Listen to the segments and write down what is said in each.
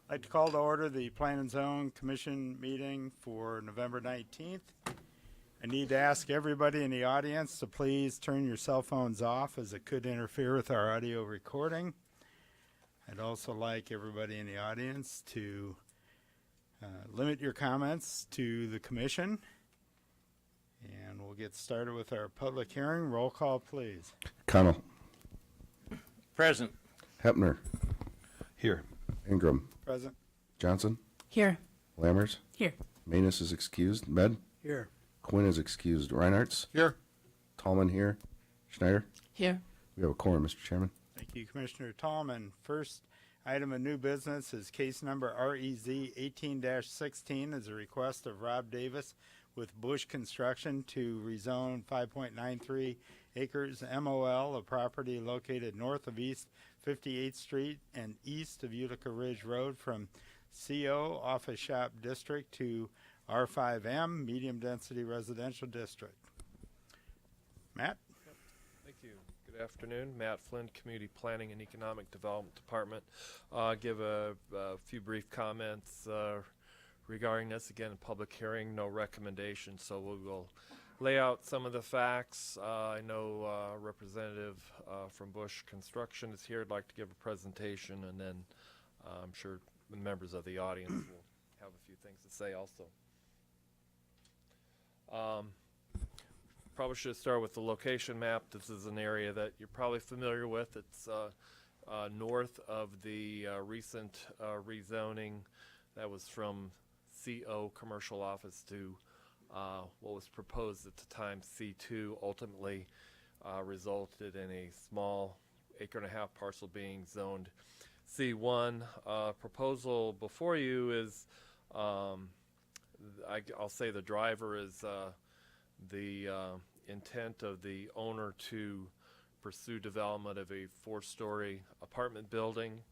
I'd like to call to order the Plan and Zone Commission meeting for November 19th. I need to ask everybody in the audience to please turn your cell phones off as it could interfere with our audio recording. I'd also like everybody in the audience to limit your comments to the commission. And we'll get started with our public hearing. Roll call, please. Connell. Present. Hepner. Here. Ingram. Present. Johnson. Here. Lammers. Here. Manus is excused. Med. Here. Quinn is excused. Reinhartz. Here. Tallman here. Schneider. Here. We have a quorum, Mr. Chairman. Thank you, Commissioner Tallman. First item of new business is case number REZ 18-16 is a request of Rob Davis with Bush Construction to rezone 5.93 acres MOL, a property located north of East 58th Street and east of Utica Ridge Road from CO Office Shop District to R5M Medium Density Residential District. Matt? Thank you. Good afternoon. Matt Flynn, Community Planning and Economic Development Department. Give a few brief comments regarding this. Again, a public hearing, no recommendation, so we will lay out some of the facts. I know Representative from Bush Construction is here. I'd like to give a presentation, and then I'm sure the members of the audience will have a few things to say also. Probably should start with the location map. This is an area that you're probably familiar with. It's north of the recent rezoning that was from CO commercial office to what was proposed at the time C2, ultimately resulted in a small acre-and-a-half parcel being zoned C1. Proposal before you is, I'll say the driver is the intent of the owner to pursue development of a 4-story apartment building.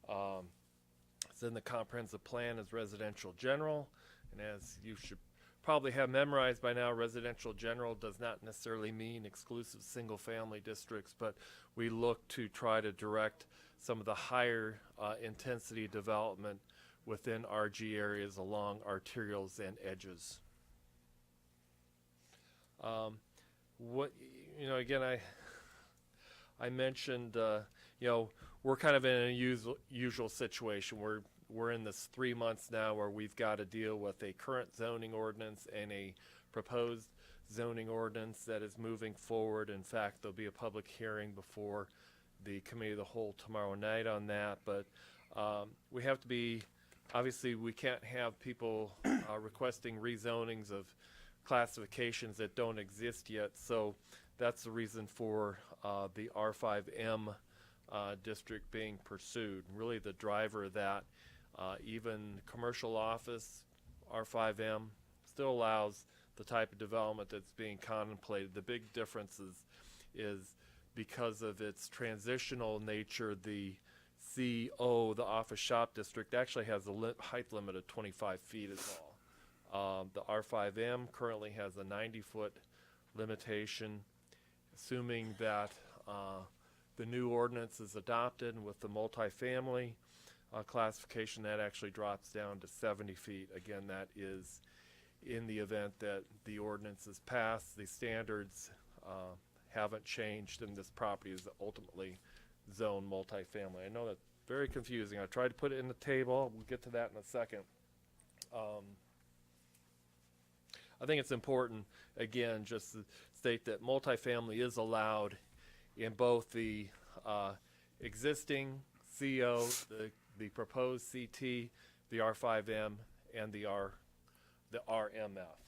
It's in the comprehensive plan as residential general, and as you should probably have memorized by now, residential general does not necessarily mean exclusive single family districts, but we look to try to direct some of the higher intensity development within RG areas along arterials and edges. Again, I mentioned, we're kind of in an unusual situation. We're in this 3 months now where we've got to deal with a current zoning ordinance and a proposed zoning ordinance that is moving forward. In fact, there'll be a public hearing before the committee of the whole tomorrow night on that. But we have to be, obviously, we can't have people requesting rezonings of classifications that don't exist yet. So that's the reason for the R5M district being pursued. Really the driver of that, even commercial office, R5M, still allows the type of development that's being contemplated. The big difference is because of its transitional nature, the CO, the office shop district, actually has a height limit of 25 feet as well. The R5M currently has a 90-foot limitation. Assuming that the new ordinance is adopted and with the multifamily classification, that actually drops down to 70 feet. Again, that is in the event that the ordinance is passed. The standards haven't changed, and this property is ultimately zoned multifamily. I know that's very confusing. I tried to put it in the table. We'll get to that in a second. I think it's important, again, just to state that multifamily is allowed in both the existing CO, the proposed CT, the R5M, and the RMF.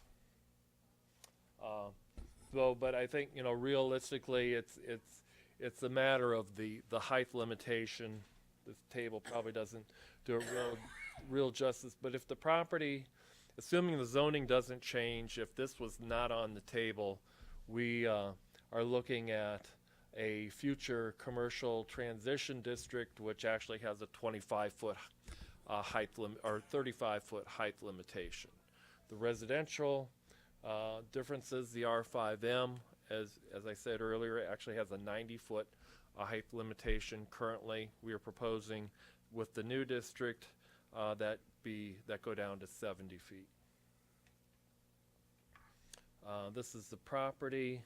But I think, realistically, it's a matter of the height limitation. This table probably doesn't do it real justice. But if the property, assuming the zoning doesn't change, if this was not on the table, we are looking at a future commercial transition district, which actually has a 25-foot height limit or 35-foot height limitation. The residential differences, the R5M, as I said earlier, actually has a 90-foot height limitation currently. We are proposing with the new district that go down to 70 feet. This is the property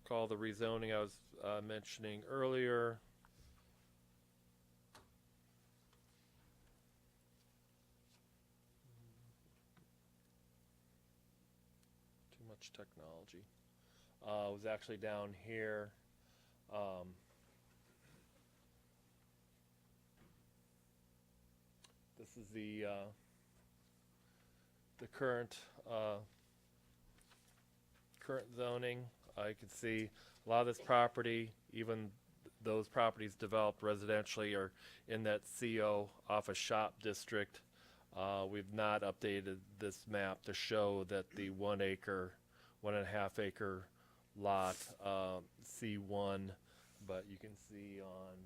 called the rezoning I was mentioning earlier. Too much technology. It was actually down here. This is the current zoning. You can see a lot of this property, even those properties developed residentially, are in that CO office shop district. We've not updated this map to show that the 1 acre, 1.5 acre lot C1, but you can see on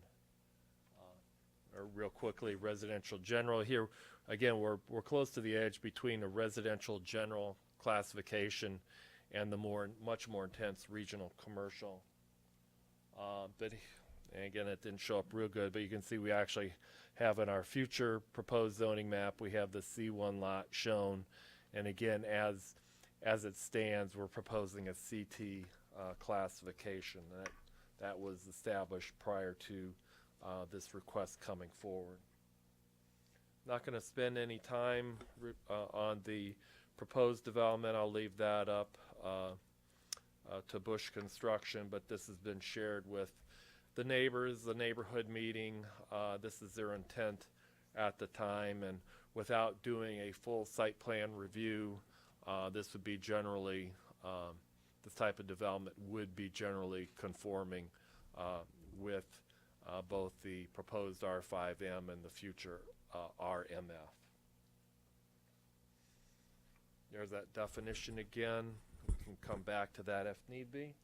or real quickly residential general here. Again, we're close to the edge between a residential general classification and the much more intense regional commercial. But and again, it didn't show up real good, but you can see we actually have in our future proposed zoning map, we have the C1 lot shown. And again, as it stands, we're proposing a CT classification. That was established prior to this request coming forward. Not going to spend any time on the proposed development. I'll leave that up to Bush Construction, but this has been shared with the neighbors, the neighborhood meeting. This is their intent at the time, and without doing a full site plan review, this would be generally, this type of development would be generally conforming with both the proposed R5M and the future RMF. There's that definition again. We can come back to that if need be.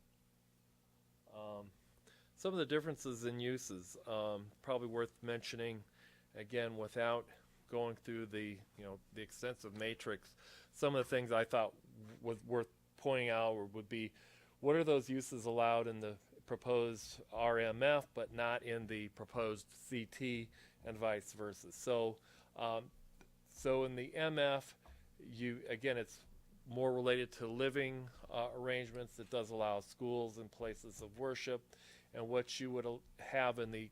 Some of the differences in uses, probably worth mentioning, again, without going through the extensive matrix. Some of the things I thought was worth pointing out would be, what are those uses allowed in the proposed RMF but not in the proposed CT, and vice versa. So in the MF, it's more related to living arrangements. It does allow schools and places of worship, and what you would have in the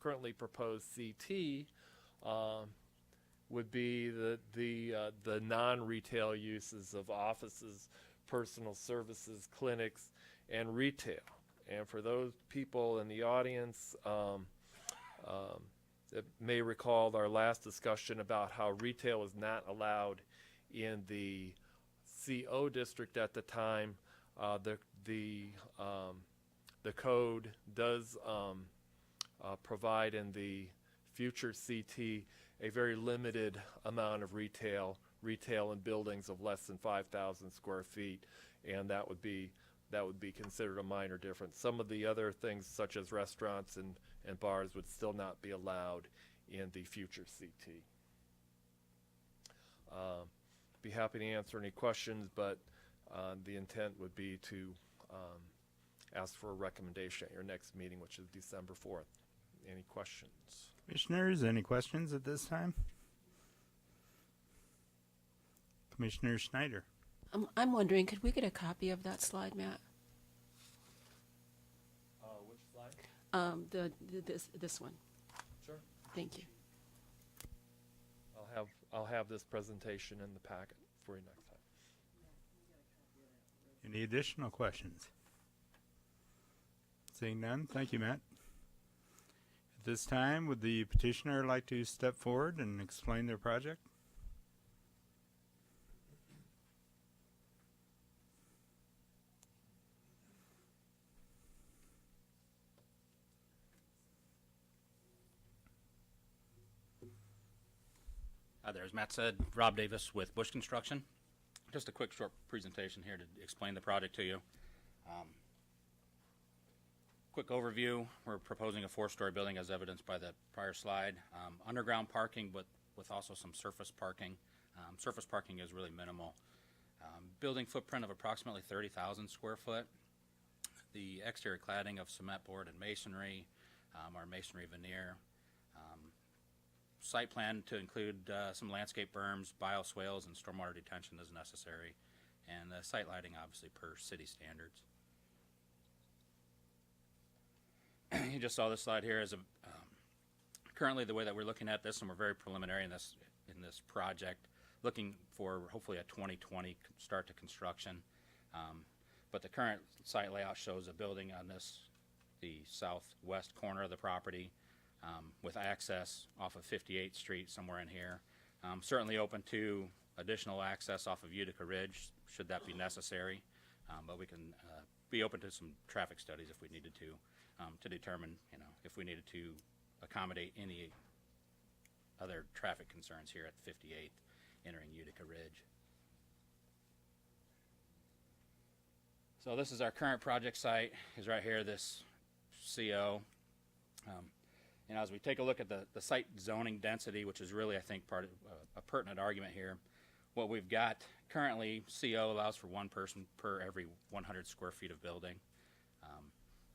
currently proposed CT would be the non-retail uses of offices, personal services, clinics, and retail. And for those people in the audience that may recall our last discussion about how retail was not allowed in the CO district at the time, the code does provide in the future CT a very limited amount of retail in buildings of less than 5,000 square feet, and that would be considered a minor difference. Some of the other things, such as restaurants and bars, would still not be allowed in the future CT. Be happy to answer any questions, but the intent would be to ask for a recommendation at your next meeting, which is December 4th. Any questions? Commissioners, any questions at this time? Commissioner Schneider. I'm wondering, could we get a copy of that slide, Matt? Which slide? This one. Sure. Thank you. I'll have this presentation in the packet for you next time. Any additional questions? Seeing none, thank you, Matt. At this time, would the petitioner like to step forward and explain their project? As Matt said, Rob Davis with Bush Construction. Just a quick short presentation here to explain the project to you. Quick overview, we're proposing a 4-story building as evidenced by the prior slide. Underground parking, but with also some surface parking. Surface parking is really minimal. Building footprint of approximately 30,000 square foot. The exterior cladding of cement board and masonry, our masonry veneer. site plan to include some landscape berms, bioswales, and stormwater detention as necessary, and site lighting obviously per city standards. You just saw this slide here as a currently the way that we're looking at this, and we're very preliminary in this project, looking for hopefully a 2020 start to construction. But the current site layout shows a building on the southwest corner of the property, with access off of 58th Street somewhere in here. Certainly open to additional access off of Utica Ridge should that be necessary, but we can be open to some traffic studies if we needed to determine, if we needed to accommodate any other traffic concerns here at 58th entering Utica Ridge. So this is our current project site, is right here, this CO. As we take a look at the site zoning density, which is really, I think, part of a pertinent argument here, what we've got currently, CO allows for one person per every 100 square feet of building.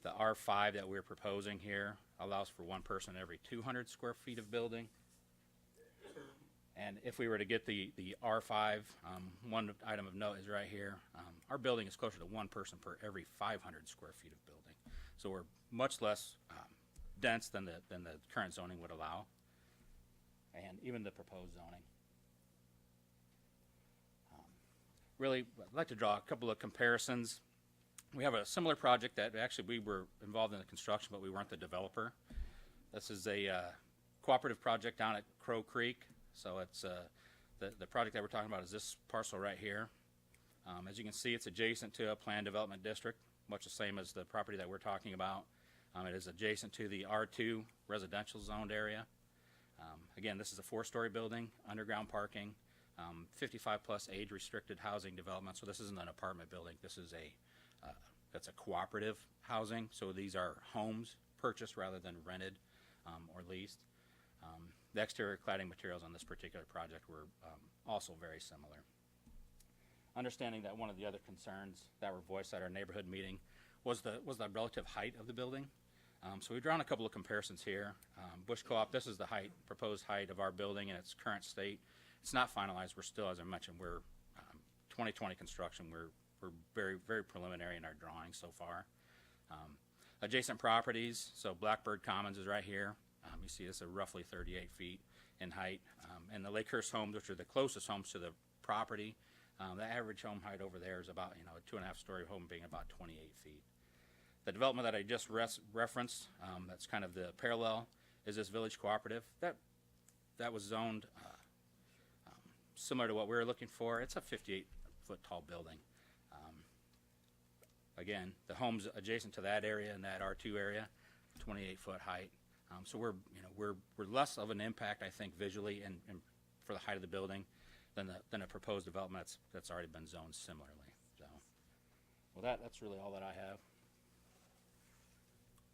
The R5 that we're proposing here allows for one person every 200 square feet of building. And if we were to get the R5, one item of note is right here. Our building is closer to one person per every 500 square feet of building. So we're much less dense than the current zoning would allow, and even the proposed zoning. Really, I'd like to draw a couple of comparisons. We have a similar project that actually we were involved in the construction, but we weren't the developer. This is a cooperative project down at Crow Creek. So it's the project that we're talking about is this parcel right here. As you can see, it's adjacent to a planned development district, much the same as the property that we're talking about. It is adjacent to the R2 residential zoned area. Again, this is a 4-story building, underground parking, 55 plus age restricted housing development. So this isn't an apartment building. This is that's a cooperative housing. So these are homes purchased rather than rented or leased. The exterior cladding materials on this particular project were also very similar. Understanding that one of the other concerns that were voiced at our neighborhood meeting was the relative height of the building. So we've drawn a couple of comparisons here. Bush Co-op, this is the proposed height of our building in its current state. It's not finalized. We're still, as I mentioned, we're 2020 construction. We're very, very preliminary in our drawings so far. Adjacent properties, so Blackbird Commons is right here. You see this at roughly 38 feet in height. And the Lakehurst homes, which are the closest homes to the property, the average home height over there is about, a 2.5-story home being about 28 feet. The development that I just referenced, that's kind of the parallel, is this Village Cooperative. That was zoned similar to what we were looking for. It's a 58-foot tall building. Again, the homes adjacent to that area and that R2 area, 28-foot height. So we're less of an impact, I think, visually and for the height of the building than a proposed development that's already been zoned similarly. So, well, that's really all that I have.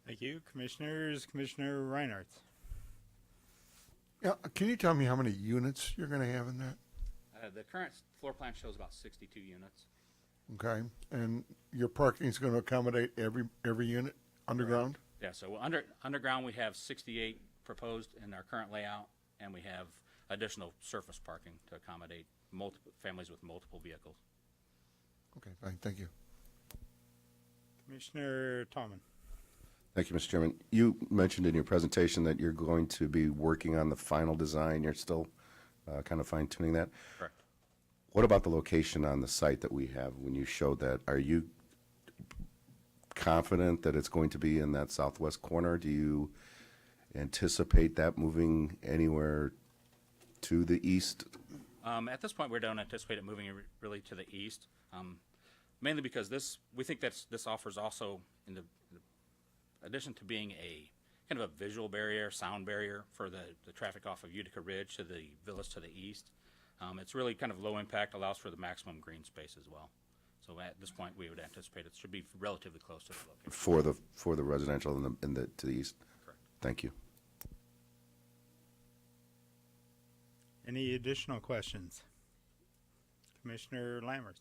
Thank you, Commissioners. Commissioner Reinhardt. Yeah, can you tell me how many units you're going to have in that? The current floor plan shows about 62 units. Okay, and your parking is going to accommodate every unit underground? Yeah, so underground we have 68 proposed in our current layout, and we have additional surface parking to accommodate multiple families with multiple vehicles. Okay, fine, thank you. Commissioner Tomlin. Thank you, Mr. Chairman. You mentioned in your presentation that you're going to be working on the final design. You're still kind of fine-tuning that. Correct. What about the location on the site that we have when you showed that? Are you confident that it's going to be in that southwest corner? Do you anticipate that moving anywhere to the east? At this point, we don't anticipate it moving really to the east, mainly because we think that this offers also, in addition to being a kind of a visual barrier, sound barrier for the traffic off of Utica Ridge to the villas to the east. It's really kind of low impact, allows for the maximum green space as well. So at this point, we would anticipate it should be relatively close to the location. For the residential to the east? Correct. Thank you. Any additional questions? Commissioner Lammers.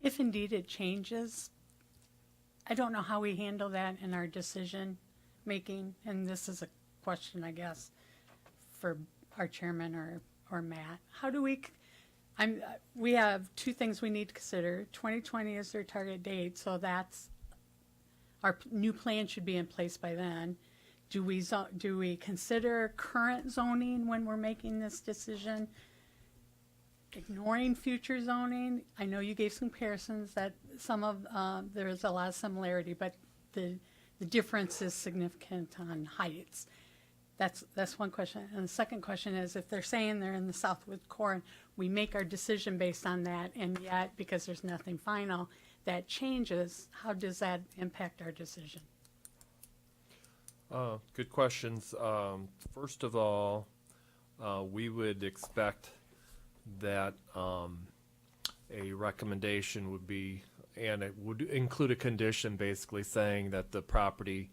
If indeed it changes, I don't know how we handle that in our decision making, and this is a question, I guess, for our chairman or Matt. How do we, we have two things we need to consider. 2020 is their target date, so that's, our new plan should be in place by then. Do we consider current zoning when we're making this decision? Ignoring future zoning? I know you gave some comparisons that some of, there's a lot of similarity, but the difference is significant on heights. That's one question. And the second question is, if they're saying they're in the southwest core, we make our decision based on that, and yet, because there's nothing final, that changes, how does that impact our decision? Good questions. First of all, we would expect that a recommendation would be, and it would include a condition basically saying that the property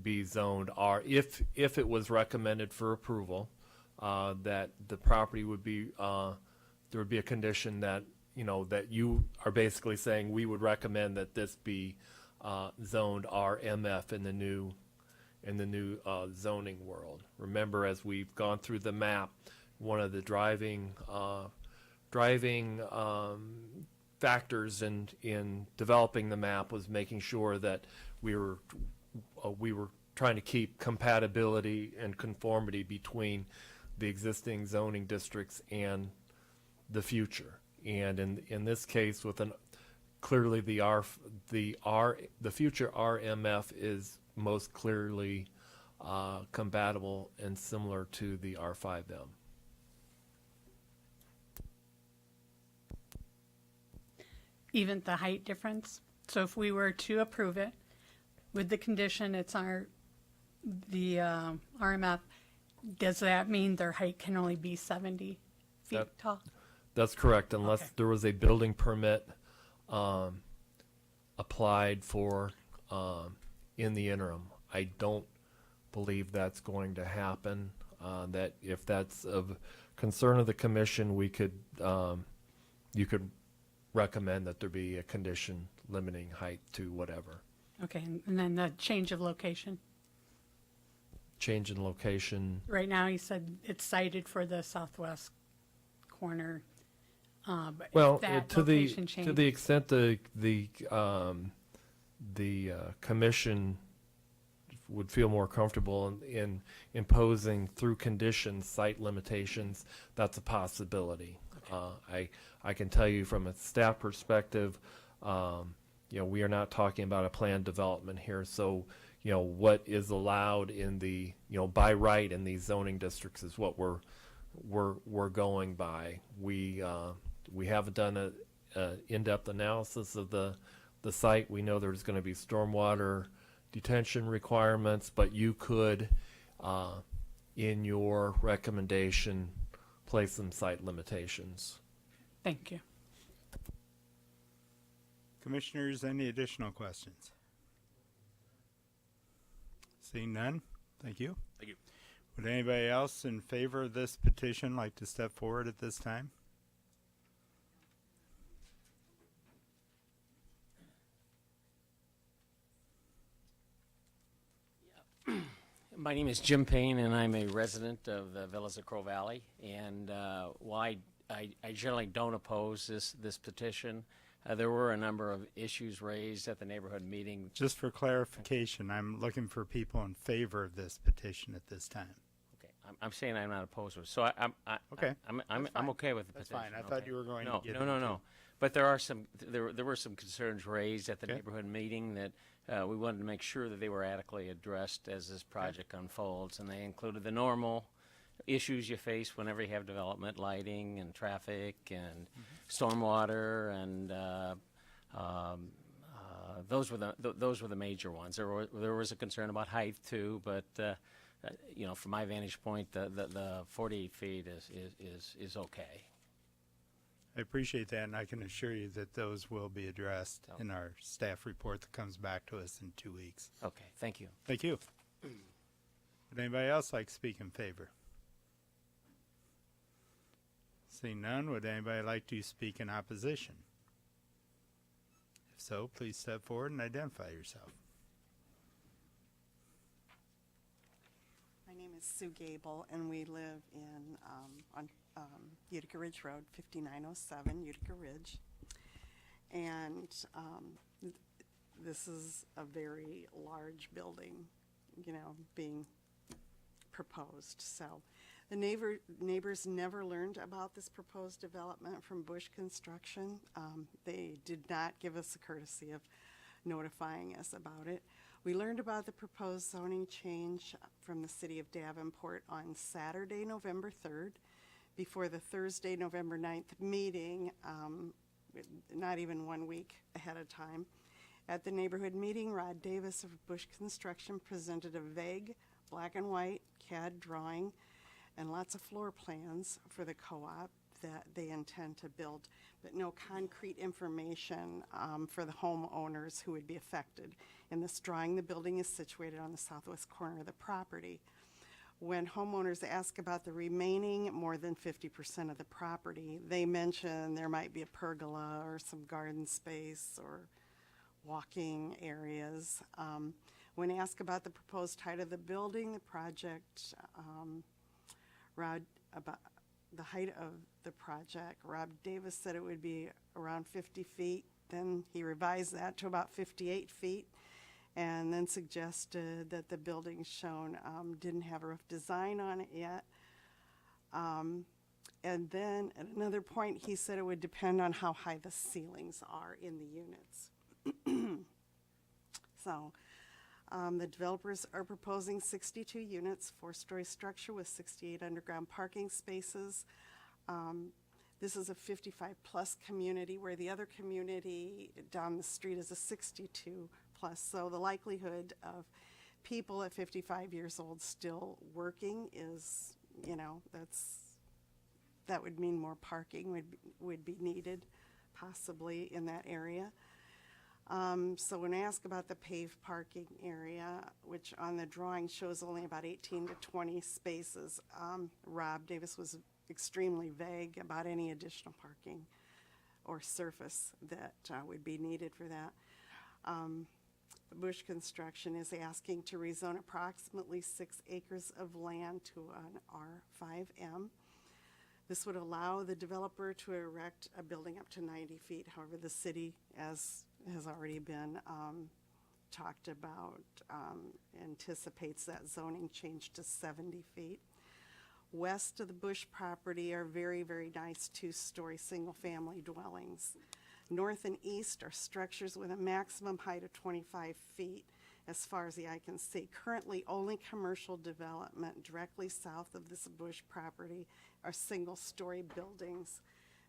be zoned R. If it was recommended for approval, that the property would be, there would be a condition that, you know, that you are basically saying we would recommend that this be zoned RMF in the new zoning world. Remember, as we've gone through the map, one of the driving factors in developing the map was making sure that we were trying to keep compatibility and conformity between the existing zoning districts and the future. And in this case, with clearly the future RMF is most clearly compatible and similar to the R5M. Even the height difference? So if we were to approve it with the condition it's the RMF, does that mean their height can only be 70 feet tall? That's correct, unless there was a building permit applied for in the interim. I don't believe that's going to happen. That if that's of concern of the commission, we could you could recommend that there be a condition limiting height to whatever. Okay, and then the change of location. Change in location. Right now, you said it's cited for the southwest corner. But Well, if that to the location to the extent the commission would feel more comfortable in imposing through conditions site limitations, that's a possibility. I can tell you from a staff perspective, you know, we are not talking about a planned development here. So, you know, what is allowed in the, you know, by right in these zoning districts is what we're going by. We haven't done a in-depth analysis of the site. We know there's going to be stormwater detention requirements, but you could, in your recommendation, place some site limitations. Thank you. Commissioners, any additional questions? Seeing none, thank you. Thank you. Would anybody else in favor of this petition like to step forward at this time? My name is Jim Payne, and I'm a resident of the Villas of Crow Valley. And why I generally don't oppose this petition. There were a number of issues raised at the neighborhood meeting. Just for clarification, I'm looking for people in favor of this petition at this time. Okay, I'm saying I'm not opposed to it. So Okay. I'm okay with the That's petition. fine. I thought you were going to get No. But there were some concerns raised at the Okay. neighborhood meeting that we wanted to make sure that they were adequately addressed as this project unfolds, and they included the normal issues you face whenever you have development, lighting and traffic and stormwater, and those were the major ones. There was a concern about height too, but you know, from my vantage point, the 48 feet is okay. I appreciate that, and I can assure you that those will be addressed in our staff report that comes back to us in 2 weeks. Okay, thank you. Thank you. Would anybody else like to speak in favor? Seeing none, would anybody like to speak in opposition? If so, please step forward and identify yourself. My name is Sue Gable, and we live on Utica Ridge Road, 5907 Utica Ridge. And this is a very large building, being proposed. So the neighbors never learned about this proposed development from Bush Construction. They did not give us the courtesy of notifying us about it. We learned about the proposed zoning change from the city of Davenport on Saturday, November 3rd, before the Thursday, November 9th meeting, not even 1 week ahead of time. At the neighborhood meeting, Rod Davis of Bush Construction presented a vague black and white CAD drawing and lots of floor plans for the co-op that they intend to build, but no concrete information for the homeowners who would be affected. In this drawing, the building is situated on the southwest corner of the property. When homeowners ask about the remaining more than 50% of the property, they mention there might be a pergola or some garden space or walking areas. When asked about the proposed height of the building, the project, about the height of the project, Rob Davis said it would be around 50 feet. Then he revised that to about 58 feet and then suggested that the building shown didn't have a roof design on it yet. And then at another point, he said it would depend on how high the ceilings are in the units. So the developers are proposing 62 units, 4-story structure with 68 underground parking spaces. This is a 55-plus community, where the other community down the street is a 62-plus. So the likelihood of people at 55 years old still working is, that would mean more parking would be needed, possibly in that area. So when asked about the paved parking area, which on the drawing shows only about 18 to 20 spaces, Rob Davis was extremely vague about any additional parking or surface that would be needed for that. Bush Construction is asking to rezone approximately 6 acres of land to an R5M. This would allow the developer to erect a building up to 90 feet. However, the city, as has already been talked about, anticipates that zoning change to 70 feet. West of the Bush property are very, very nice 2-story single-family dwellings. North and east are structures with a maximum height of 25 feet as far as the eye can see. Currently, only commercial development directly south of this Bush property are single-story buildings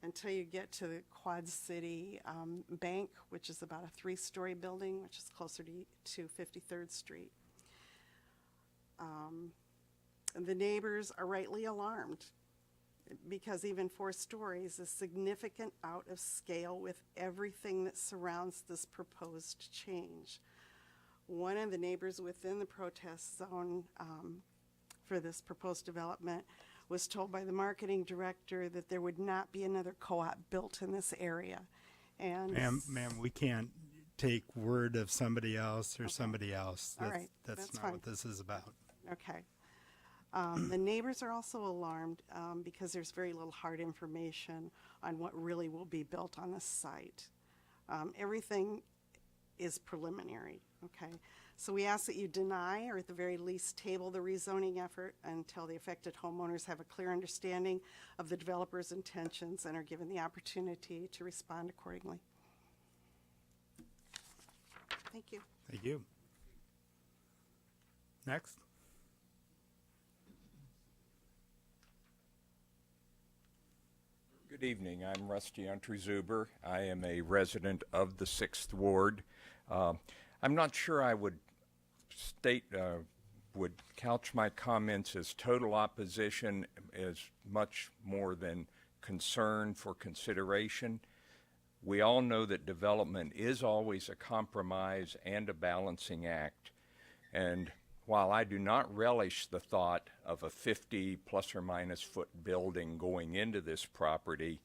until you get to the Quad City Bank, which is about a 3-story building, which is closer to 53rd Street. The neighbors are rightly alarmed because even 4 stories is significant out of scale with everything that surrounds this proposed change. One of the neighbors within the protest zone for this proposed development was told by the marketing director that there would not be another co-op built in this area. And Ma'am, we can't take word of somebody else or somebody else. All right, That's that's not fine. what this is about. Okay. The neighbors are also alarmed because there's very little hard information on what really will be built on the site. Everything is preliminary, okay? So we ask that you deny, or at the very least table, the rezoning effort until the affected homeowners have a clear understanding of the developer's intentions and are given the opportunity to respond accordingly. Thank you. Thank you. Next. Good evening. I'm Rusty Unterzuber. I am a resident of the 6th Ward. I'm not sure I would would couch my comments as total opposition, as much more than concern for consideration. We all know that development is always a compromise and a balancing act. And while I do not relish the thought of a 50 plus or minus foot building going into this property,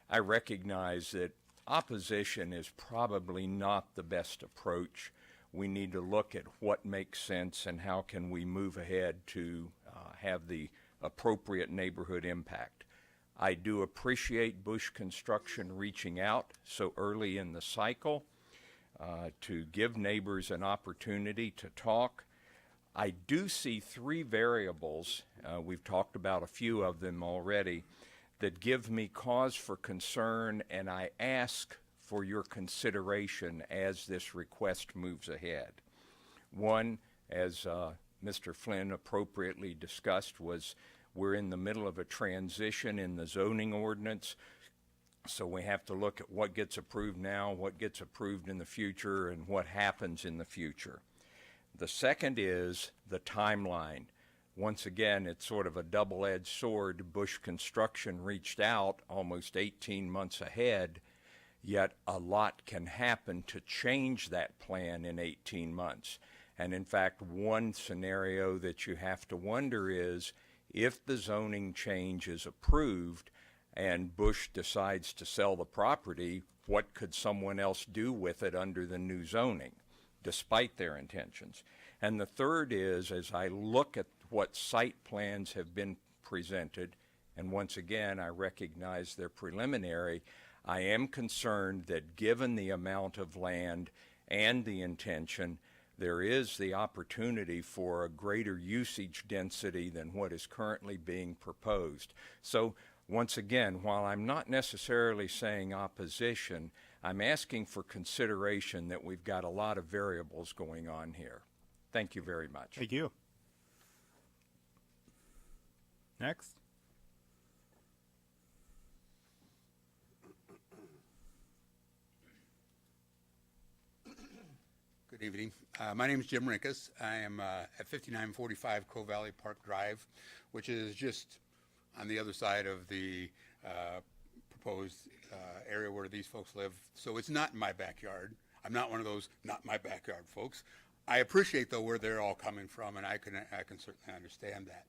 I recognize that opposition is probably not the best approach. We need to look at what makes sense and how can we move ahead to have the appropriate neighborhood impact. I do appreciate Bush Construction reaching out so early in the cycle to give neighbors an opportunity to talk. I do see three variables, we've talked about a few of them already, that give me cause for concern, and I ask for your consideration as this request moves ahead. One, as Mr. Flynn appropriately discussed, was we're in the middle of a transition in the zoning ordinance, so we have to look at what gets approved now, what gets approved in the future, and what happens in the future. The second is the timeline. Once again, it's sort of a double-edged sword. Bush Construction reached out almost 18 months ahead, yet a lot can happen to change that plan in 18 months. And in fact, one scenario that you have to wonder is, if the zoning change is approved and Bush decides to sell the property, what could someone else do with it under the new zoning, despite their intentions? And the third is, as I look at what site plans have been presented, and once again, I recognize they're preliminary, I am concerned that given the amount of land and the intention, there is the opportunity for a greater usage density than what is currently being proposed. So once again, while I'm not necessarily saying opposition, I'm asking for consideration that we've got a lot of variables going on here. Thank you very much. Thank you. Next. Good evening. My name is Jim Rinkus. I am at 5945 Crow Valley Park Drive, which is just on the other side of the proposed area where these folks live. So it's not in my backyard. I'm not one of those not my backyard folks. I appreciate, though, where they're all coming from, and I can certainly understand that.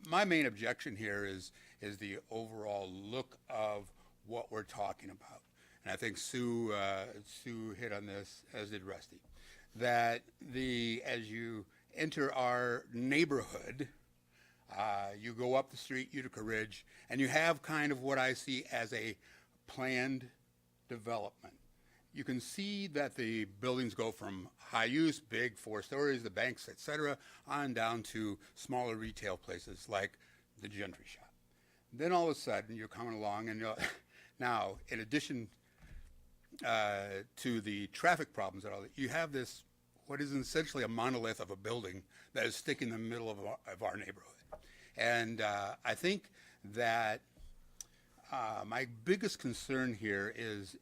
My main objection here is the overall look of what we're talking about. And I think Sue hit on this, as did Rusty, that as you enter our neighborhood, you go up the street, Utica Ridge, and you have kind of what I see as a planned development. You can see that the buildings go from high use, big, 4 stories, the banks, etc., on down to smaller retail places like the Gentry Shop. Then all of a sudden, you're coming along, and now, in addition to the traffic problems and all that, you have this, what is essentially a monolith of a building that is sticking in the middle of our neighborhood. And I think that my biggest concern here is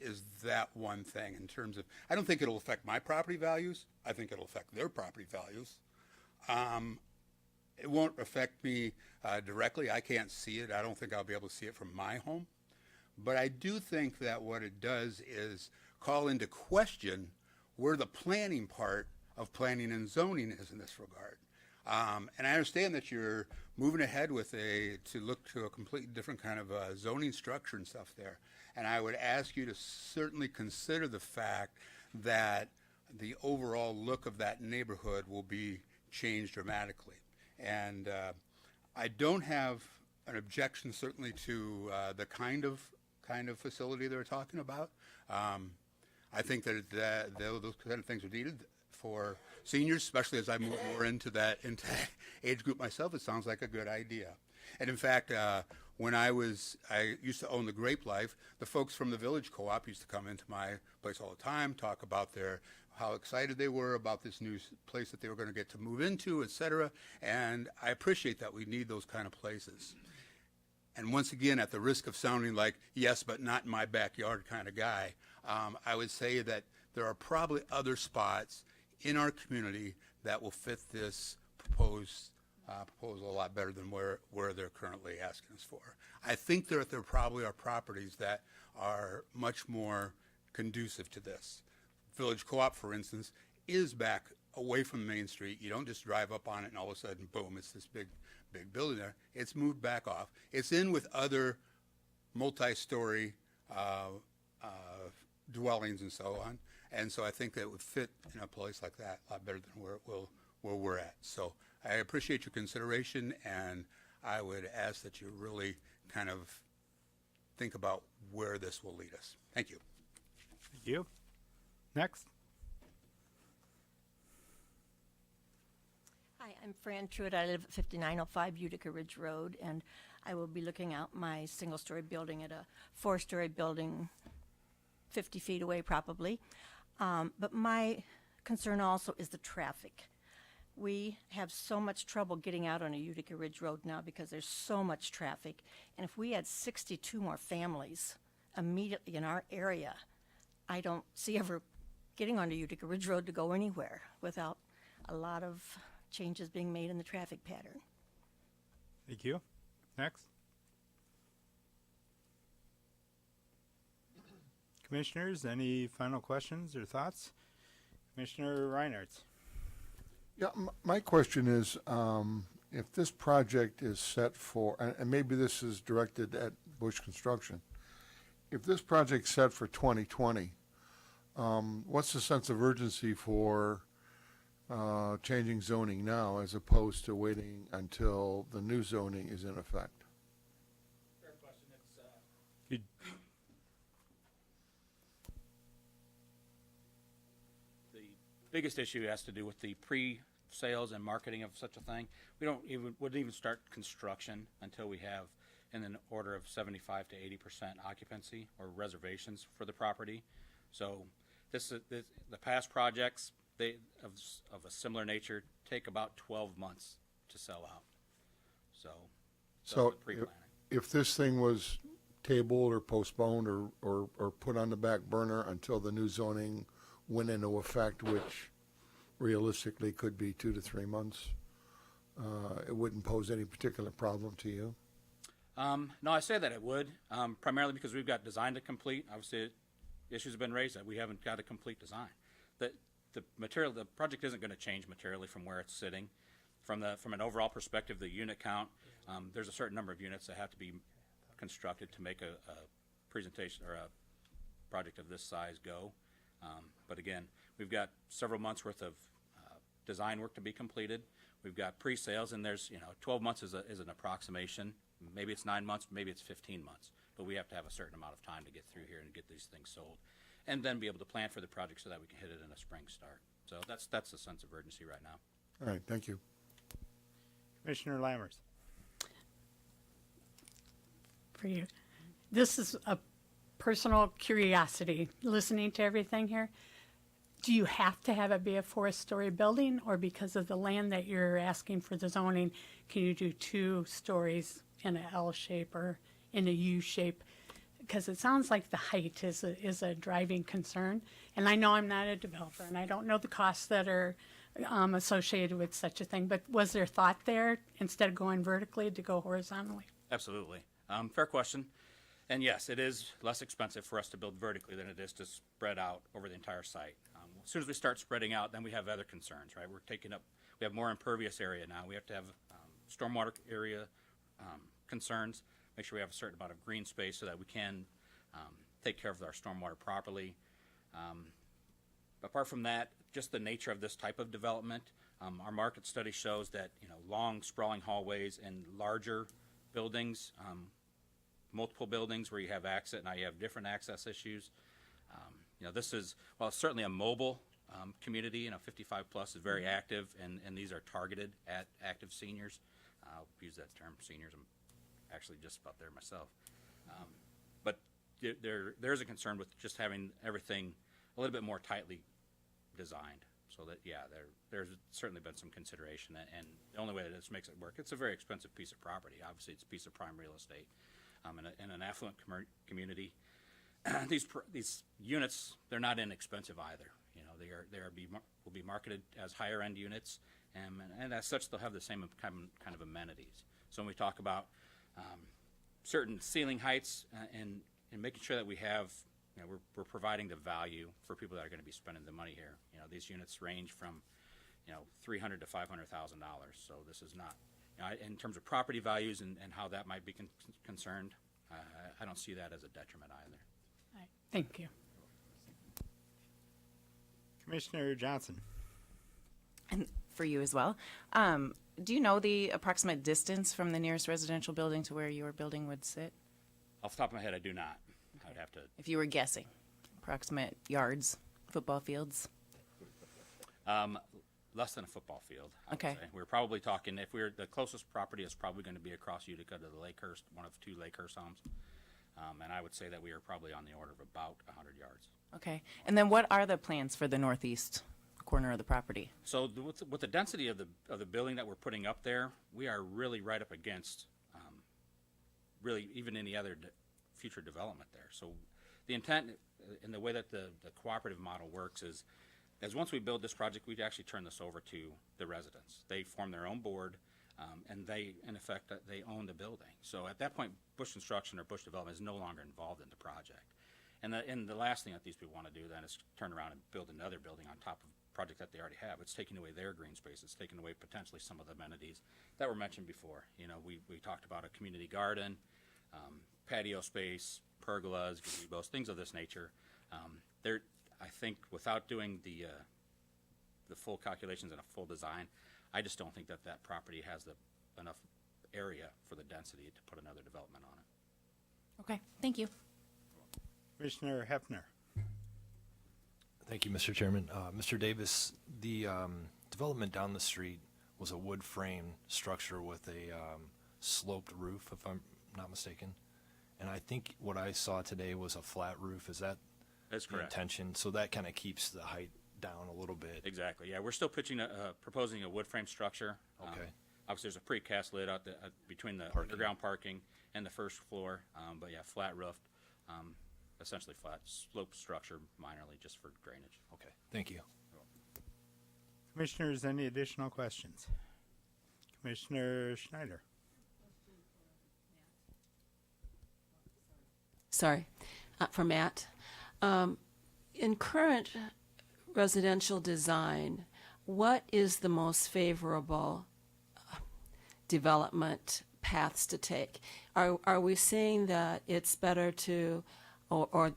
that one thing in terms of, I don't think it'll affect my property values. I think it'll affect their property values. It won't affect me directly. I can't see it. I don't think I'll be able to see it from my home. But I do think that what it does is call into question where the planning part of planning and zoning is in this regard. And I understand that you're moving ahead with to look to a completely different kind of zoning structure and stuff there. And I would ask you to certainly consider the fact that the overall look of that neighborhood will be changed dramatically. And I don't have an objection certainly to the kind of facility they're talking about. I think that those kind of things are needed for seniors, especially as I move more into that age group myself. It sounds like a good idea. And in fact, when I used to own the Grape Life, the folks from the Village Co-op used to come into my place all the time, talk about how excited they were about this new place that they were going to get to move into, et cetera. And I appreciate that we need those kind of places. And once again, at the risk of sounding like, yes, but not in my backyard kind of guy, I would say that there are probably other spots in our community that will fit this proposal a lot better than where they're currently asking us for. I think there probably are properties that are much more conducive to this. Village Co-op, for instance, is back away from Main Street. You don't just drive up on it and all of a sudden, boom, it's this big building there. It's moved back off. It's in with other multi-story dwellings and so on. And so I think that it would fit in a place like that a lot better than where we're at. So I appreciate your consideration, and I would ask that you really kind of think about where this will lead us. Thank you. Thank you. Next. Hi, I'm Fran Truitt. I live at 5905 Utica Ridge Road, and I will be looking out my single-story building at a four-story building 50 feet away probably. But my concern also is the traffic. We have so much trouble getting out on a Utica Ridge Road now because there's so much traffic. And if we had 62 more families immediately in our area, I don't see ever getting onto Utica Ridge Road to go anywhere without a lot of changes being made in the traffic pattern. Thank you. Next. Commissioners, any final questions or thoughts? Commissioner Reinhardt. Yeah, my question is, if this project is set for, and maybe this is directed at Bush Construction, if this project's set for 2020, what's the sense of urgency for changing zoning now as opposed to waiting until the new zoning is in effect? Fair question. The biggest issue has to do with the pre-sales and marketing of such a thing. We wouldn't even start construction until we have in the order of 75 to 80% occupancy or reservations for the property. So the past projects of a similar nature take about 12 months to sell out. So So pre-planning. if this thing was tabled or postponed or put on the back burner until the new zoning went into effect, which realistically could be 2 to 3 months, it wouldn't pose any particular problem to you? No, I say that it would, primarily because we've got design to complete. Obviously, issues have been raised that we haven't got a complete design. The project isn't going to change materially from where it's sitting. From an overall perspective, the unit count, there's a certain number of units that have to be constructed to make a presentation or a project of this size go. But again, we've got several months worth of design work to be completed. We've got pre-sales, and there's 12 months is an approximation. Maybe it's 9 months, maybe it's 15 months. But we have to have a certain amount of time to get through here and get these things sold, and then be able to plan for the project so that we can hit it in a spring start. So that's the sense of urgency right now. All right, thank you. Commissioner Lammers. For you. This is a personal curiosity, listening to everything here. Do you have to have it be a four-story building, or because of the land that you're asking for the zoning, can you do 2 stories in an L shape or in a U shape? Because it sounds like the height is a driving concern. And I know I'm not a developer, and I don't know the costs that are associated with such a thing, but was there thought there, instead of going vertically, to go horizontally? Absolutely. Fair question. And yes, it is less expensive for us to build vertically than it is to spread out over the entire site. As soon as we start spreading out, then we have other concerns, right? We have more impervious area now. We have to have stormwater area concerns, make sure we have a certain amount of green space so that we can take care of our stormwater properly. Apart from that, just the nature of this type of development, our market study shows that long sprawling hallways and larger buildings, multiple buildings where you have access, now you have different access issues. This is, while it's certainly a mobile community, 55 plus is very active, and these are targeted at active seniors. I'll use that term, seniors. I'm actually just about there myself. But there's a concern with just having everything a little bit more tightly designed, so that, yeah, there's certainly been some consideration, and the only way that this makes it work, it's a very expensive piece of property. Obviously, it's a piece of prime real estate in an affluent community. These units, they're not inexpensive either. Will be marketed as higher end units, and as such, they'll have the same kind of amenities. So when we talk about certain ceiling heights and making sure that we have, we're providing the value for people that are going to be spending the money here. These units range from $300,000 to $500,000. So this is not, in terms of property values and how that might be concerned, I don't see that as a detriment either. All right, thank you. Commissioner Johnson. And for you as well. Do you know the approximate distance from the nearest residential building to where your building would sit? Off the top of my head, I do not. I would have to. If you were guessing, approximate yards, football fields. Less than a football field. I would Okay. say. We're probably talking, if we're, the closest property is probably going to be across Utica to the Lakehurst, one of two Lakehurst homes. And I would say that we are probably on the order of about 100 yards. Okay. And then what are the plans for the northeast corner of the property? So with the density of the building that we're putting up there, we are really right up against, really even any other future development there. So the intent and the way that the cooperative model works is once we build this project, we'd actually turn this over to the residents. They form their own board, and they, in effect, they own the building. So at that point, Bush Construction or Bush Development is no longer involved in the project. And the last thing that these people want to do then is turn around and build another building on top of a project that they already have. It's taking away their green space. It's taking away potentially some of the amenities that were mentioned before. You know, we talked about a community garden, patio space, pergolas, gazebos, things of this nature. I think without doing the full calculations and a full design, I just don't think that property has enough area for the density to put another development on it. Okay. Thank you. Commissioner Hefner. Thank you, Mr. Chairman. Mr. Davis, the development down the street was a wood frame structure with a sloped roof, if I'm not mistaken. And I think what I saw today was a flat roof. Is that That's the correct. intention? So that kind of keeps the height down a little bit. Exactly. Yeah, we're still proposing a wood frame structure. Okay. Obviously, there's a precast lid out between the Parking. underground parking and the first floor. But yeah, flat roofed, essentially flat slope structure, minorly just for drainage. Okay. Thank you. Commissioners, any additional questions? Commissioner Schneider. Sorry, for Matt. In current residential design, what is the most favorable development paths to take? Are we saying that it's better to, or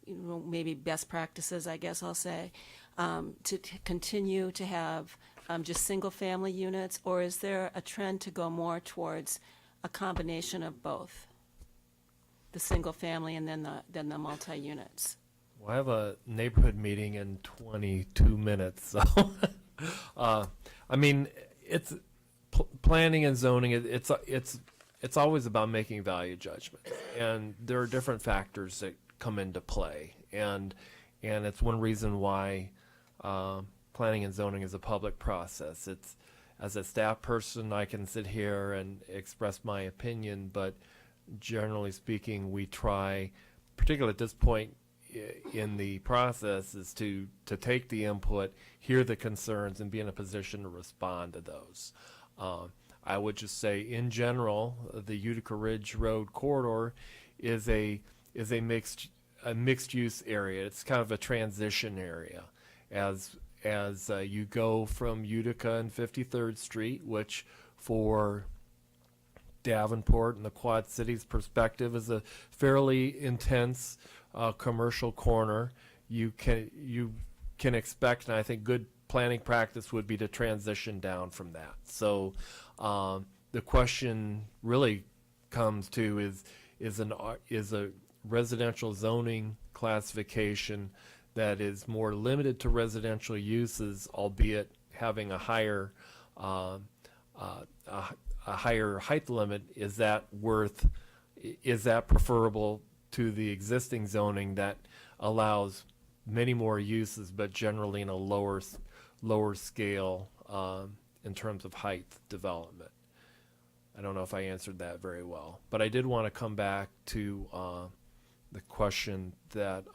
you know, maybe best practices, I guess I'll say, to continue to have just single-family units, or is there a trend to go more towards a combination of both? The single family and then the multi-units. Well, I have a neighborhood meeting in 22 minutes, so I mean, it's planning and zoning. It's always about making value judgments, and there are different factors that come into play, and it's one reason why planning and zoning is a public process. It's, as a staff person, I can sit here and express my opinion, but generally speaking, we try, particularly at this point in the process, is to take the input, hear the concerns, and be in a position to respond to those. I would just say, in general, the Utica Ridge Road corridor is a mixed use area. It's kind of a transition area as you go from Utica and 53rd Street, which for Davenport and the Quad Cities perspective is a fairly intense commercial corner. You can expect, and I think good planning practice would be to transition down from that. So the question really comes to is a residential zoning classification that is more limited to residential uses, albeit having a higher height limit, is that preferable to the existing zoning that allows many more uses, but generally in a lower scale in terms of height development? I don't know if I answered that very well, but I did want to come back to the question that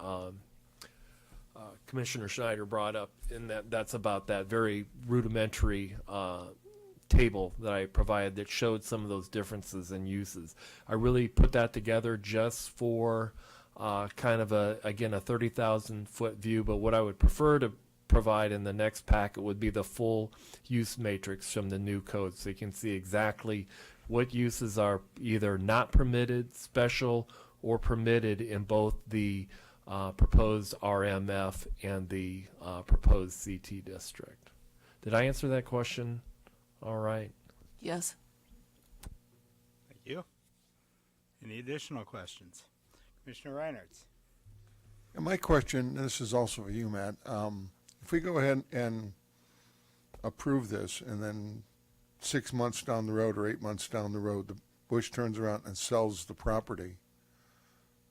Commissioner Schneider brought up, and that's about that very rudimentary table that I provided that showed some of those differences in uses. I really put that together just for kind of a 30,000 foot view, but what I would prefer to provide in the next packet would be the full use matrix from the new code, so you can see exactly what uses are either not permitted, special, or permitted in both the proposed RMF and the proposed CT district. Did I answer that question? All right. Yes. Thank you. Any additional questions? Commissioner Reinhardt. And my question, this is also for you, Matt. If we go ahead and approve this, and then 6 months down the road or 8 months down the road, the Bush turns around and sells the property,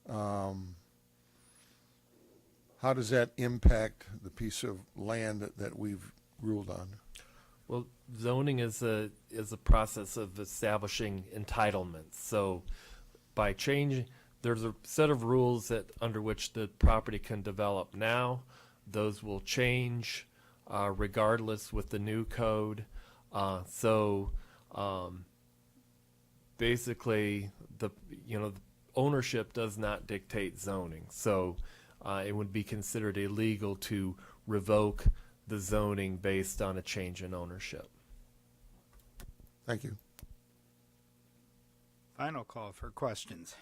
how does that impact the piece of land that we've ruled on? Well, zoning is a process of establishing entitlements. So by changing, there's a set of rules that under which the property can develop now. Those will change regardless with the new code. Basically, the ownership does not dictate zoning. So it would be considered illegal to revoke the zoning based on a change in ownership. Thank you. Final call for questions.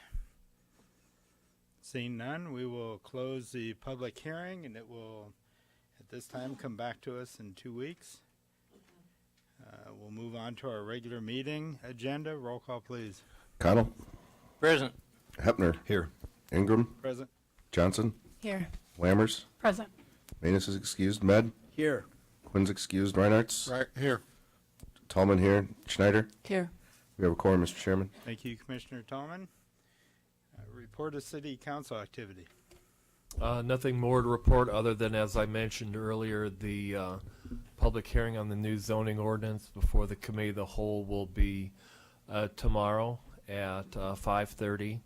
Seeing none, we will close the public hearing, and it will, at this time, come back to us in 2 weeks. We'll move on to our regular meeting agenda. Roll call, please. Connell? Present. Hepner? Here. Ingram? Present. Johnson? Here. Lammers? Present. Manus is excused. Med? Here. Quinn's excused. Reinhardt's? Right here. Tallman here. Schneider? Here. We have a quorum, Mr. Chairman. Thank you, Commissioner Tallman. Report of City Council activity. Nothing more to report other than, as I mentioned earlier, the public hearing on the new zoning ordinance before the Committee of the Whole will be tomorrow at 5:30.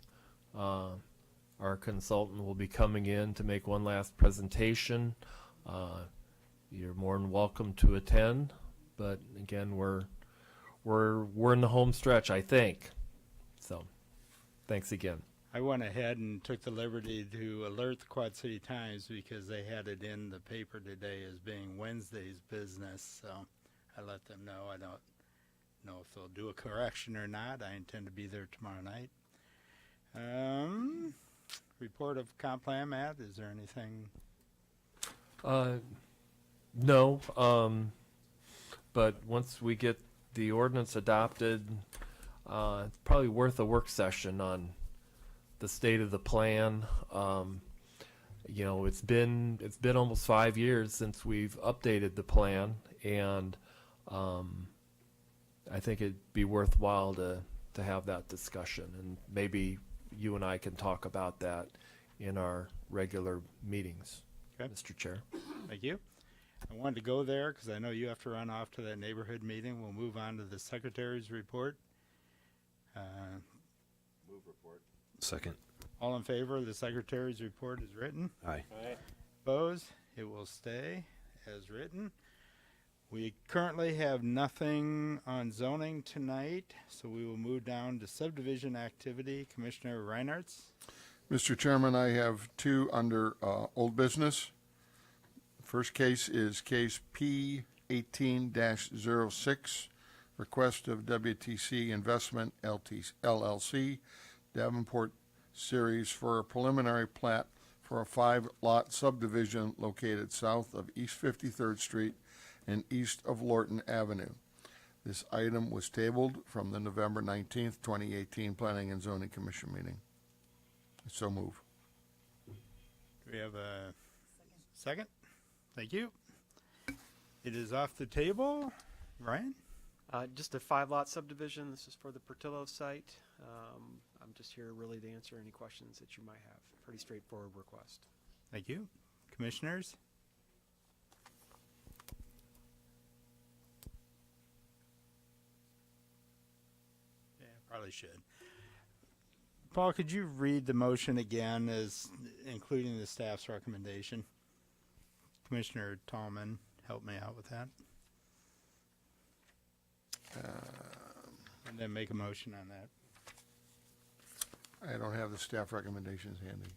Our consultant will be coming in to make one last presentation. You're more than welcome to attend, but again, we're in the home stretch, I think. So, thanks again. I went ahead and took the liberty to alert the Quad City Times because they had it in the paper today as being Wednesday's business. So I let them know. I don't know if they'll do a correction or not. I intend to be there tomorrow night. Report of comp plan, Matt. Is there anything? No. But once we get the ordinance adopted, it's probably worth a work session on the state of the plan. It's been almost 5 years since we've updated the plan, and I think it'd be worthwhile to have that discussion, and maybe you and I can talk about that in our regular meetings. Okay. Mr. Chair. Thank you. I wanted to go there because I know you have to run off to that neighborhood meeting. We'll move on to the Secretary's report. Move report. Second. All in favor of the Secretary's report as written? Aye. Opposed? It will stay as written. We currently have nothing on zoning tonight, so we will move down to subdivision activity. Commissioner Reinhardt's. Mr. Chairman, I have two under old business. First case is case P18-06, request of WTC Investment LLC, Davenport Series for a preliminary plat for a 5-lot subdivision located south of East 53rd Street and east of Lorton Avenue. This item was tabled from the November 19th, 2018 Planning and Zoning Commission meeting. So move. Do we have a second? Thank you. It is off the table. Ryan? Just a 5-lot subdivision. This is for the Portillo site. I'm just here really to answer any questions that you might have. Pretty straightforward request. Thank you. Commissioners? Yeah, probably should. Paul, could you read the motion again as including the staff's recommendation? Commissioner Tallman, help me out with that. And then make a motion on that. I don't have the staff recommendations handy.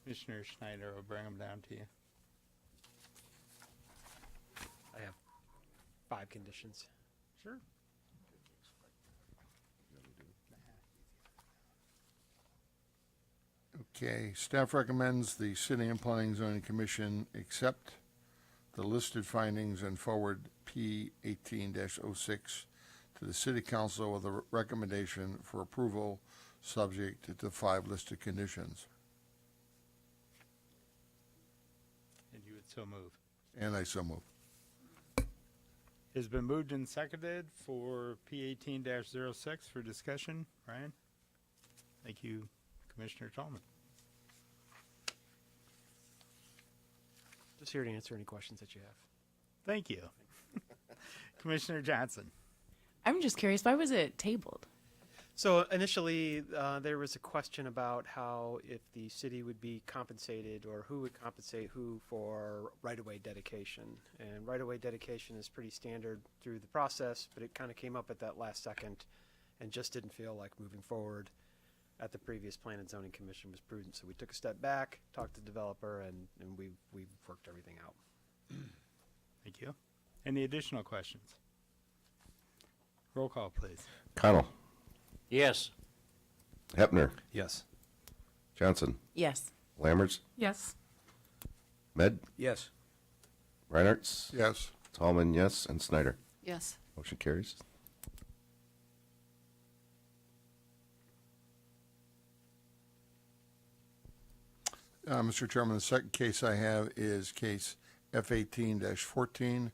Commissioner Schneider will bring them down to you. I have 5 conditions. Sure. Okay, staff recommends the City and Planning Zoning Commission accept the listed findings and forward P 18-06 to the City Council with a recommendation for approval subject to the 5 listed conditions. And you would so move. And I so move. It's been moved and seconded for P 18-06 for discussion. Ryan? Thank you, Commissioner Tallman. Just here to answer any questions that you have. Thank you. Commissioner Johnson. I'm just curious, why was it tabled? So initially, there was a question about how if the city would be compensated or who would compensate who for right-of-way dedication. And right-of-way dedication is pretty standard through the process, but it kind of came up at that last second and just didn't feel like moving forward at the previous Plan and Zoning Commission was prudent. So we took a step back, talked to the developer, and we've worked everything out. Thank you. Any additional questions? Roll call, please. Connell. Yes. Hepner. Yes. Johnson. Yes. Lammers. Yes. Med. Yes. Reinhardt. Yes. Tallman, yes, and Snyder. Yes. Motion carries. Mr. Chairman, the second case I have is case F18-14,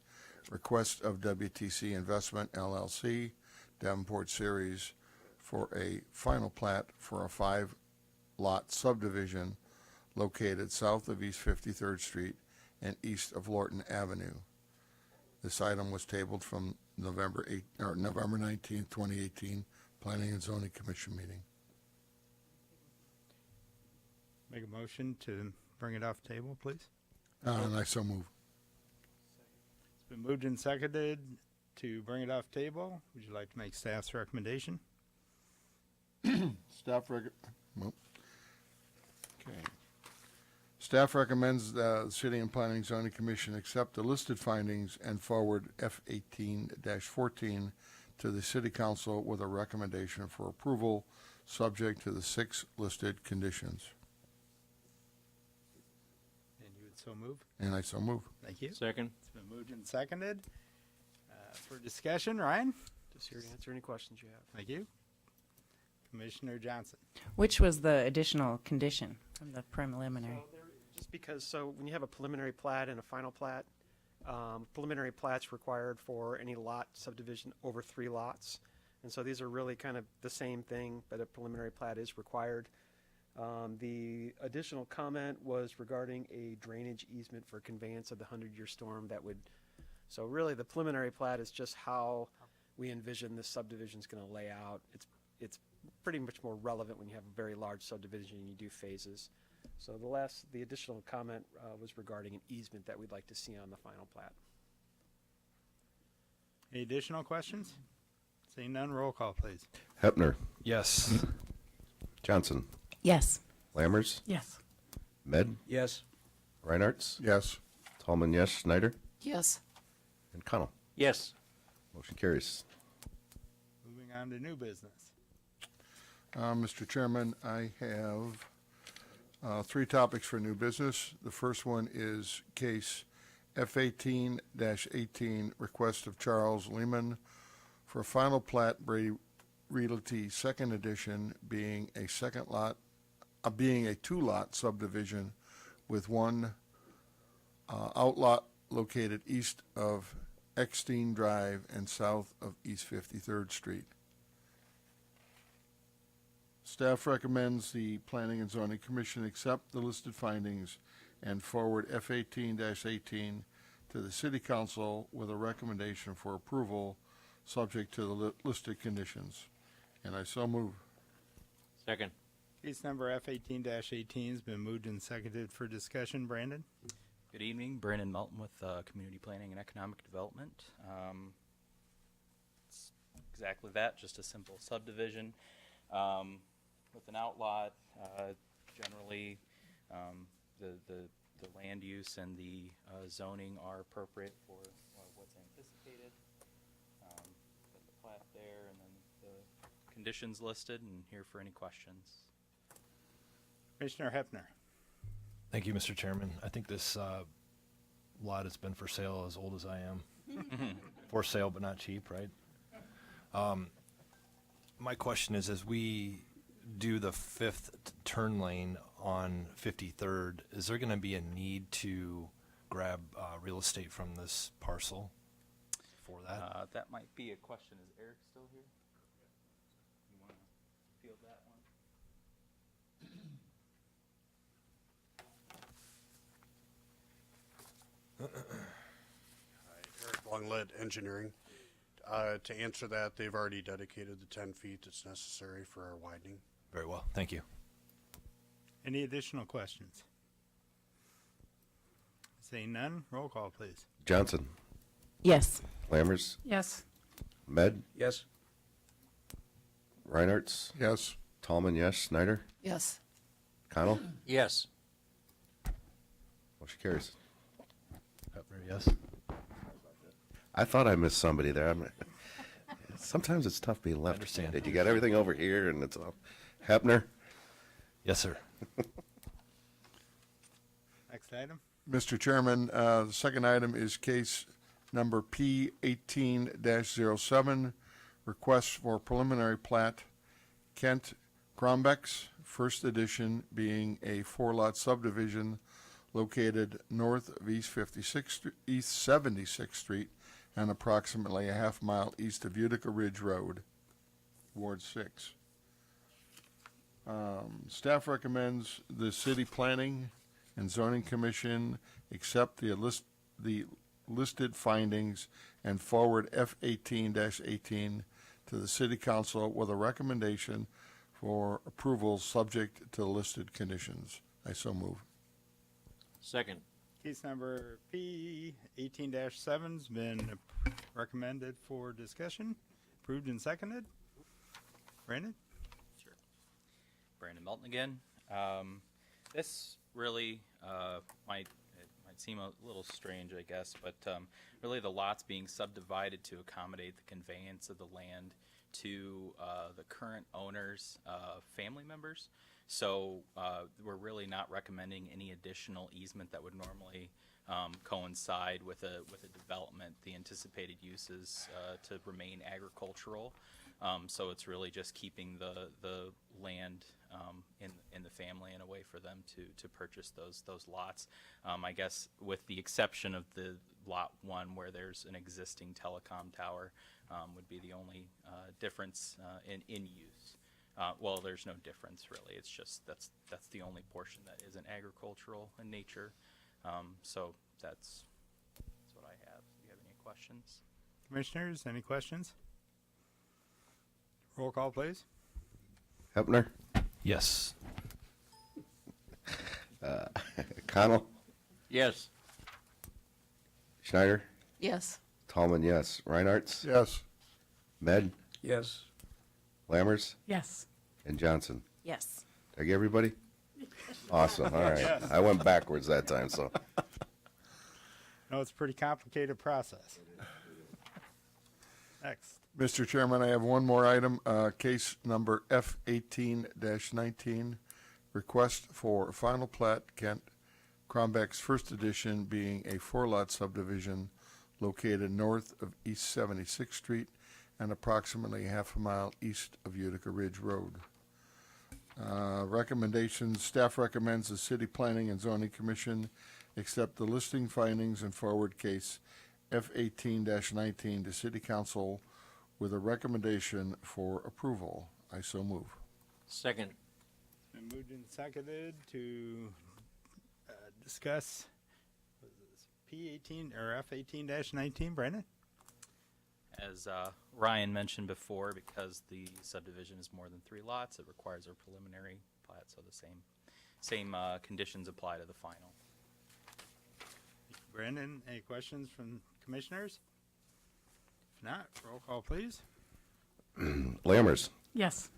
request of WTC Investment LLC, Davenport Series, for a final plat for a 5-lot subdivision located south of East 53rd Street and east of Lorton Avenue. This item was tabled from November 19th, 2018, Planning and Zoning Commission meeting. Make a motion to bring it off the table, please. And I so move. It's been moved and seconded to bring it off table. Would you like to make staff's recommendation? Staff recommends the City and Planning Zoning Commission accept the listed findings and forward F18-14 to the City Council with a recommendation for approval, subject to the 6 listed conditions. And you would so move? And I so move. Thank you. Second. It's been moved and seconded. For discussion, Ryan? Just here to answer any questions you have. Thank you. Commissioner Johnson. Which was the additional condition from the preliminary? Just because, so when you have a preliminary plat and a final plat, preliminary plat's required for any lot subdivision over 3 lots. And so these are really kind of the same thing, but a preliminary plat is required. The additional comment was regarding a drainage easement for conveyance of the 100-year storm that would, so really the preliminary plat is just how we envision this subdivision is going to lay out. It's pretty much more relevant when you have a very large subdivision and you do phases. So the additional comment was regarding an easement that we'd like to see on the final plat. Any additional questions? Seeing none, roll call, please. Hepner. Yes. Johnson. Yes. Lammers. Yes. Med. Yes. Reinhardt. Yes. Tallman, yes. Snyder. Yes. And Connell. Yes. Motion carries. Moving on to new business. Mr. Chairman, I have 3 topics for new business. The first one is case F18-18, request of Charles Lehman for a final plat Brady Realty Second Edition, being a 2-lot subdivision with 1 outlot located east of Eckstein Drive and south of East 53rd Street. Staff recommends the Planning and Zoning Commission accept the listed findings and forward F18-18 to the City Council with a recommendation for approval, subject to the listed conditions. And I so move. Second. Case number F18-18 has been moved and seconded for discussion. Brandon? Good evening, Brandon Melton with Community Planning and Economic Development. It's exactly that, just a simple subdivision with an outlot. Generally, the land use and the zoning are appropriate for what's anticipated. Got the plat there, and then the conditions listed, and here for any questions. Commissioner Hepner. Thank you, Mr. Chairman. I think this lot has been for sale as old as I am. For sale, but not cheap, right? My question is, as we do the fifth turn lane on 53rd, is there going to be a need to grab real estate from this parcel for that? That might be a question. Is Eric still here? You want to field that one? Eric Longlet, Engineering. To answer that, they've already dedicated the 10 feet that's necessary for our widening. Very well. Thank you. Any additional questions? Seeing none, roll call, please. Johnson, Yes. Lammers, Yes. Med, Yes. Reinhardt, Yes. Tallman, yes. Snyder, Yes. Connell, Yes. motion carries. Hepner, yes. I thought I missed somebody there. Sometimes it's tough being left. understand. You got everything over here, and it's all. Hepner, Yes, sir. Next item. Mr. Chairman, the second item is case number P18-07, request for preliminary plat, Kent Crombeck's, first edition, being a 4-lot subdivision located north of East 76th Street and approximately a half-mile east of Utica Ridge Road, Ward 6. Staff recommends the City Planning and Zoning Commission accept the listed findings and forward F18-18 to the City Council with a recommendation for approval subject to the listed conditions. I so move. Second. Case number P 18-7's been recommended for discussion. Approved and seconded. Brandon? Sure. Brandon Melton again. This really might seem a little strange, I guess, but really the lot's being subdivided to accommodate the conveyance of the land to the current owner's family members. So we're really not recommending any additional easement that would normally coincide with a development. The anticipated uses to remain agricultural. So it's really just keeping the land in the family and a way for them to purchase those lots. I guess with the exception of the lot 1 where there's an existing telecom tower would be the only difference in use. Well, there's no difference really. It's just that's the only portion that isn't agricultural in nature. So that's what I have. Do you have any questions? Commissioners, any questions? Roll call, please. Hepner, Yes. Connell, Yes. Schneider, Yes. Tallman, yes. Reinhardt, Yes. Med, Yes. Lammers, Yes. and Johnson. Yes. Did I get everybody? Awesome. All right. Yes. I went backwards that time, so. No, it's a pretty complicated process. Next. Mr. Chairman, I have one more item, case number F18-19, request for final plat, Kent Crombeck's first edition, being a 4-lot subdivision located north of East 76th Street and approximately half a mile east of Utica Ridge Road. Recommendations, staff recommends the City Planning and Zoning Commission accept the listing findings and forward case F18-19 to City Council with a recommendation for approval. I so move. Second. Been moved and seconded to discuss P18 or F18-19. Brandon? As Ryan mentioned before, because the subdivision is more than 3 lots, it requires a preliminary plat, so the same conditions apply to the final. Brandon, any questions from commissioners? If not, roll call, please. Lammers, Yes.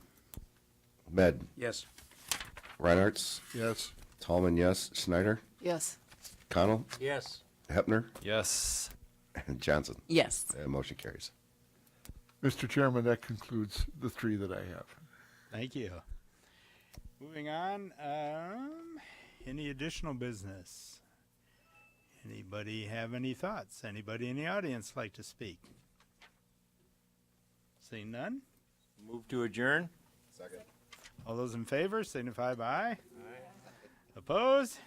Med, Yes. Reinhardt, Yes. Tallman, yes. Schneider, Yes. Connell, Yes. Hepner, Yes. and Johnson. Yes. Motion carries. Mr. Chairman, that concludes the 3 that I have. Thank you. Moving on, any additional business? Anybody have any thoughts? Anybody in the audience like to speak? Seeing none? Move to adjourn. Second. All those in favor signify by aye. Opposed?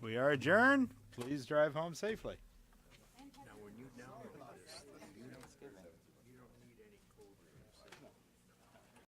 We are adjourned. Please drive home safely. Now, when you download this, you don't skip it.